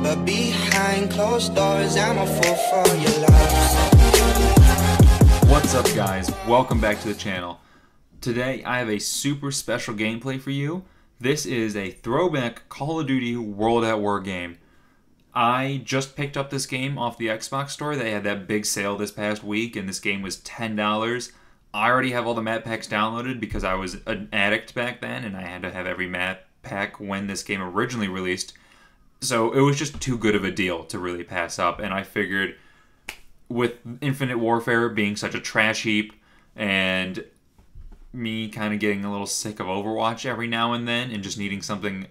but behind closed doors, I'm a fool for your love. What's up, guys? Welcome back to the channel. Today I have a super special gameplay for you. This is a throwback Call of Duty World at War game. I just picked up this game off the Xbox store. They had that big sale this past week and this game was $10. I already have all the map packs downloaded because I was an addict back then and I had to have every map pack when this game originally released. So it was just too good of a deal to really pass up, and I figured with Infinite Warfare being such a trash heap and me kind of getting a little sick of Overwatch every now and then and just needing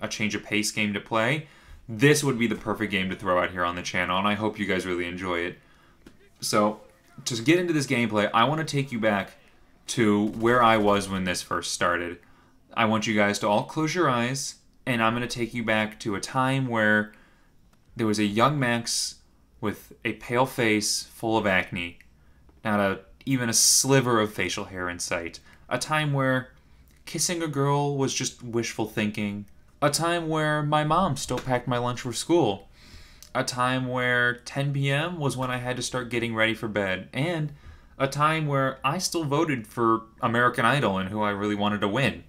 a change of pace game to play, this would be the perfect game to throw out here on the channel, and I hope you guys really enjoy it. So to get into this gameplay, I want to take you back to where I was when this first started. I want you guys to all close your eyes, and I'm going to take you back to a time where there was a young Max with a pale face full of acne, not even a sliver of facial hair in sight. A time where kissing a girl was just wishful thinking. A time where my mom still packed my lunch for school. A time where 10 p.m. was when I had to start getting ready for bed. And a time where I still voted for American Idol and who I really wanted to win.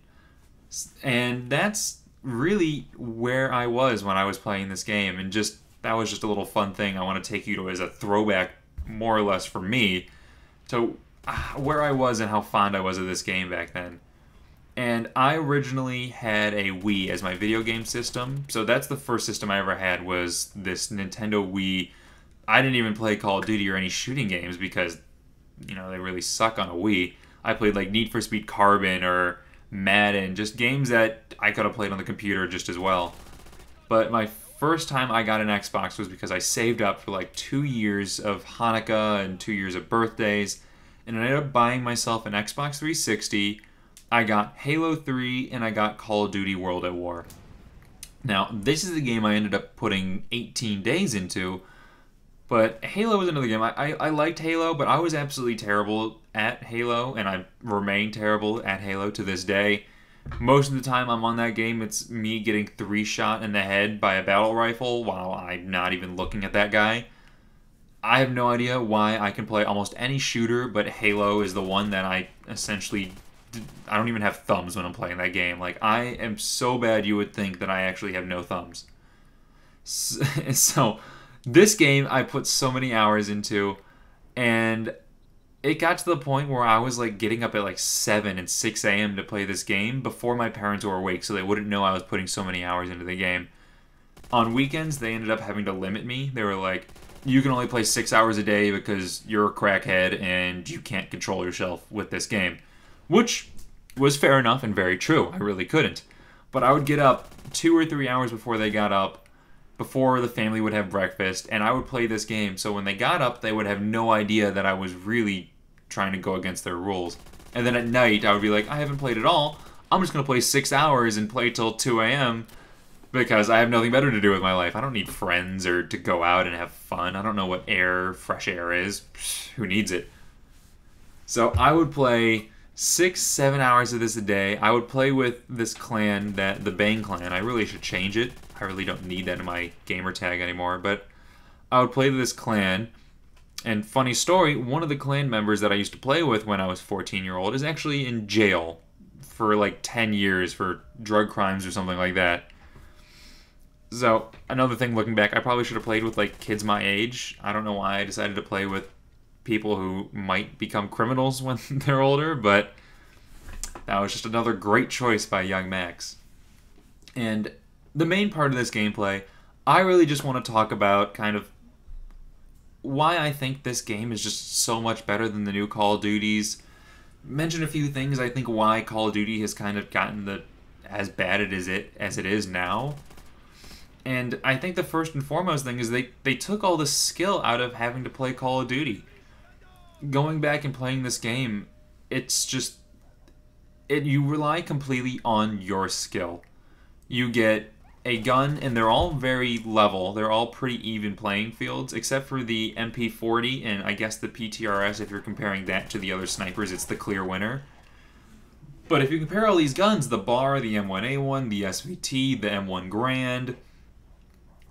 And that's really where I was when I was playing this game, and that was just a little fun thing I want to take you to as a throwback, more or less for me, to where I was and how fond I was of this game back then. And I originally had a Wii as my video game system, so that's the first system I ever had, was this Nintendo Wii. I didn't even play Call of Duty or any shooting games because, you know, they really suck on a Wii. I played like Need for Speed Carbon or Madden, just games that I could have played on the computer just as well. But my first time I got an Xbox was because I saved up for like 2 years of Hanukkah and 2 years of birthdays, and I ended up buying myself an Xbox 360. I got Halo 3 and I got Call of Duty World at War. Now, this is the game I ended up putting 18 days into, but Halo was another game. I liked Halo, but I was absolutely terrible at Halo, and I remain terrible at Halo to this day. Most of the time I'm on that game, it's me getting 3-shot in the head by a battle rifle while I'm not even looking at that guy. I have no idea why I can play almost any shooter, but Halo is the one that I don't even have thumbs when I'm playing that game. Like, I am so bad you would think that I actually have no thumbs. So this game I put so many hours into, and it got to the point where I was like getting up at like 7 and 6 a.m. to play this game before my parents were awake, so they wouldn't know I was putting so many hours into the game. On weekends, they ended up having to limit me. They were like, you can only play 6 hours a day because you're a crackhead and you can't control yourself with this game. Which was fair enough and very true. I really couldn't. But I would get up 2 or 3 hours before they got up, before the family would have breakfast, and I would play this game. So when they got up, they would have no idea that I was really trying to go against their rules. And then at night, I would be like, I haven't played at all. I'm just going to play 6 hours and play till 2 a.m. because I have nothing better to do with my life. I don't need friends or to go out and have fun. I don't know what fresh air is. Who needs it? So I would play 6-7 hours of this a day. I would play with this clan, the Bang clan. I really should change it. I really don't need that in my gamer tag anymore, but I would play with this clan. And funny story, one of the clan members that I used to play with when I was 14-year-old is actually in jail for like 10 years for drug crimes or something like that. So another thing, looking back, I probably should have played with like kids my age. I don't know why I decided to play with people who might become criminals when they're older, but that was just another great choice by young Max. And the main part of this gameplay, I really just want to talk about kind of why I think this game is just so much better than the new Call of Duties. Mention a few things I think why Call of Duty has kind of gotten as bad as it is now. And I think the first and foremost thing is they took all the skill out of having to play Call of Duty. Going back and playing this game, it's just you rely completely on your skill. You get a gun, and they're all very level. They're all pretty even playing fields, except for the MP40 and I guess the PTRS. If you're comparing that to the other snipers, it's the clear winner. But if you compare all these guns, the BAR, the M1A1, the SVT, the M1 Grand,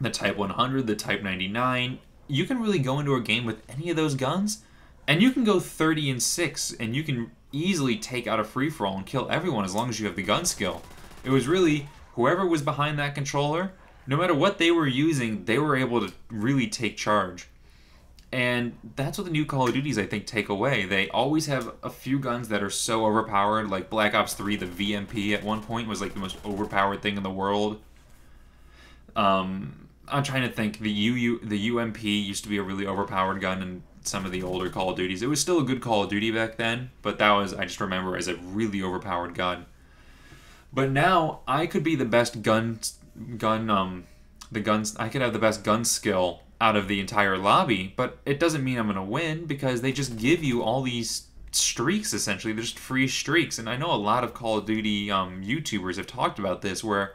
the Type 100, the Type 99. You can really go into a game with any of those guns, and you can go 30-6, and you can easily take out a free-for-all and kill everyone as long as you have the gun skill. It was really whoever was behind that controller, no matter what they were using, they were able to really take charge. And that's what the new Call of Duties, I think, take away. They always have a few guns that are so overpowered, like Black Ops 3, the VMP at one point was like the most overpowered thing in the world. I'm trying to think. The UMP used to be a really overpowered gun in some of the older Call of Duties. It was still a good Call of Duty back then, but that was, I just remember, as a really overpowered gun. But now I could be the best I could have the best gun skill out of the entire lobby, but it doesn't mean I'm going to win because they just give you all these streaks, essentially. They're just free streaks. And I know a lot of Call of Duty YouTubers have talked about this, where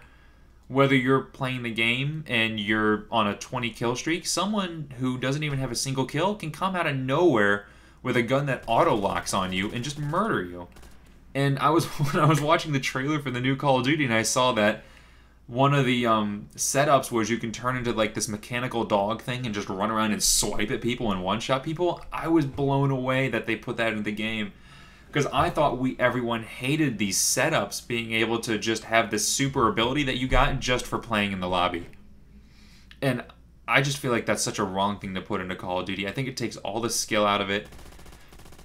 whether you're playing the game and you're on a 20 kill streak, someone who doesn't even have a single kill can come out of nowhere with a gun that auto locks on you and just murder you. And when I was watching the trailer for the new Call of Duty and I saw that one of the setups was you can turn into like this mechanical dog thing and just run around and swipe at people and one-shot people, I was blown away that they put that in the game. Because I thought everyone hated these setups, being able to just have this super ability that you got just for playing in the lobby. And I just feel like that's such a wrong thing to put into Call of Duty. I think it takes all the skill out of it.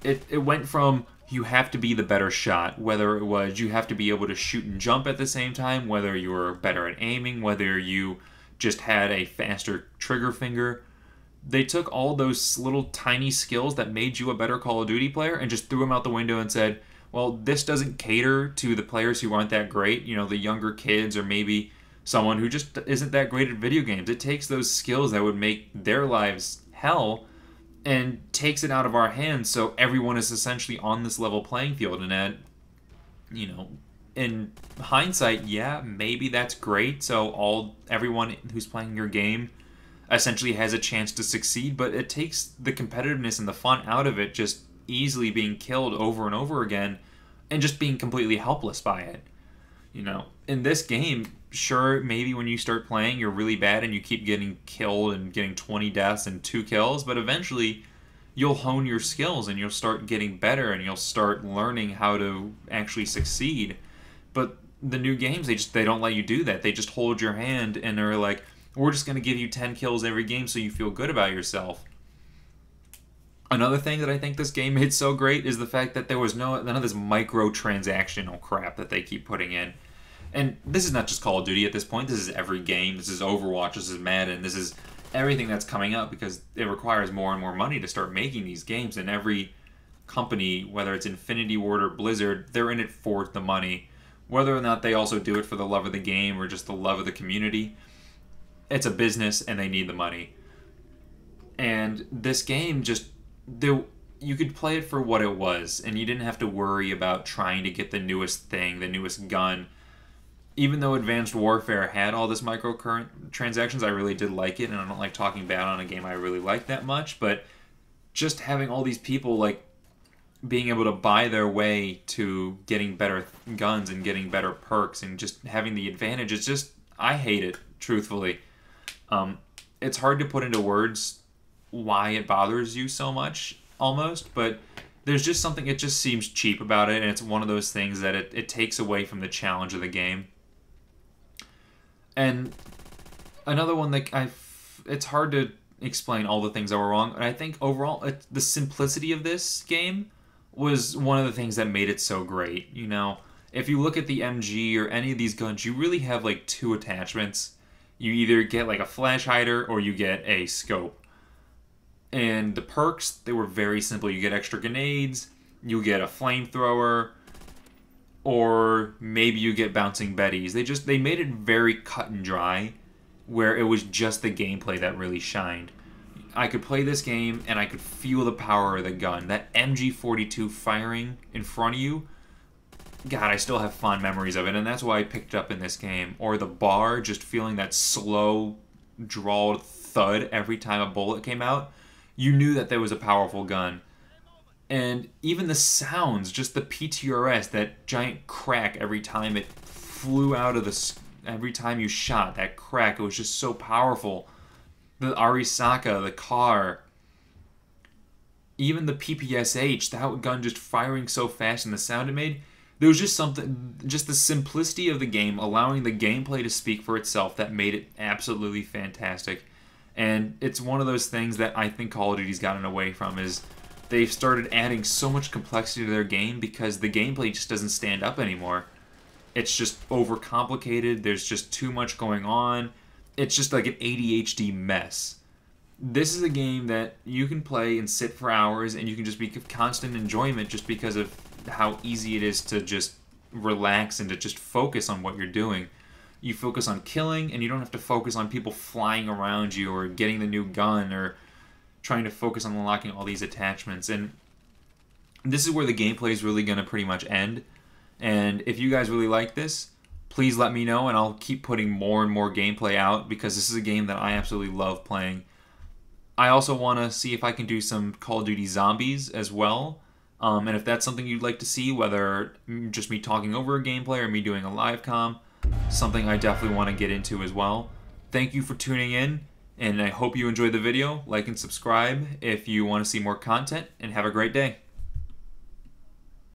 It went from you have to be the better shot, whether it was you have to be able to shoot and jump at the same time, whether you were better at aiming, whether you just had a faster trigger finger. They took all those little tiny skills that made you a better Call of Duty player and just threw them out the window and said, well, this doesn't cater to the players who aren't that great, you know, the younger kids or maybe someone who just isn't that great at video games. It takes those skills that would make their lives hell and takes it out of our hands, so everyone is essentially on this level playing field. And that, you know, in hindsight, yeah, maybe that's great, so everyone who's playing your game essentially has a chance to succeed, but it takes the competitiveness and the fun out of it, just easily being killed over and over again and just being completely helpless by it. You know, in this game, sure, maybe when you start playing you're really bad and you keep getting killed and getting 20 deaths and 2 kills, but eventually you'll hone your skills and you'll start getting better and you'll start learning how to actually succeed. But the new games, they don't let you do that. They just hold your hand and they're like, we're just going to give you 10 kills every game so you feel good about yourself. Another thing that I think this game made so great is the fact that there was none of this microtransactional crap that they keep putting in. And this is not just Call of Duty at this point. This is every game. This is Overwatch. This is Madden. This is everything that's coming up because it requires more and more money to start making these games. And every company, whether it's Infinity Ward or Blizzard, they're in it for the money. Whether or not they also do it for the love of the game or just the love of the community, it's a business and they need the money. And this game you could play it for what it was, and you didn't have to worry about trying to get the newest thing, the newest gun. Even though Advanced Warfare had all this microcurrent transactions, I really did like it, and I don't like talking bad on a game I really like that much, but just having all these people like being able to buy their way to getting better guns and getting better perks and just having the advantage, it's just, I hate it, truthfully. It's hard to put into words why it bothers you so much, almost, but there's just something, it just seems cheap about it, and it's one of those things that it takes away from the challenge of the game. And another one that it's hard to explain all the things that were wrong, and I think overall, the simplicity of this game was one of the things that made it so great. You know, if you look at the MG or any of these guns, you really have like 2 attachments. You either get like a flash hider or you get a scope. And the perks, they were very simple. You get extra grenades, you get a flamethrower, or maybe you get bouncing betties. They made it very cut and dry, where it was just the gameplay that really shined. I could play this game and I could feel the power of the gun. That MG42 firing in front of you, God, I still have fond memories of it, and that's why I picked it up in this game. Or the bar, just feeling that slow, drawled thud every time a bullet came out. You knew that there was a powerful gun. And even the sounds, just the PTRS, that giant crack every time it flew out of the every time you shot, that crack, it was just so powerful. The Arisaka, the car, even the PPSH, that gun just firing so fast and the sound it made. There was just something, just the simplicity of the game, allowing the gameplay to speak for itself, that made it absolutely fantastic. And it's one of those things that I think Call of Duty's gotten away from, is they've started adding so much complexity to their game because the gameplay just doesn't stand up anymore. It's just overcomplicated, there's just too much going on. It's just like an ADHD mess. This is a game that you can play and sit for hours, and you can just be of constant enjoyment just because of how easy it is to just relax and to just focus on what you're doing. You focus on killing, and you don't have to focus on people flying around you or getting the new gun or trying to focus on unlocking all these attachments. And this is where the gameplay is really going to pretty much end. And if you guys really like this, please let me know, and I'll keep putting more and more gameplay out, because this is a game that I absolutely love playing. I also want to see if I can do some Call of Duty Zombies as well. And if that's something you'd like to see, whether just me talking over a gameplay or me doing a live comm, something I definitely want to get into as well. Thank you for tuning in, and I hope you enjoyed the video. Like and subscribe if you want to see more content, and have a great day.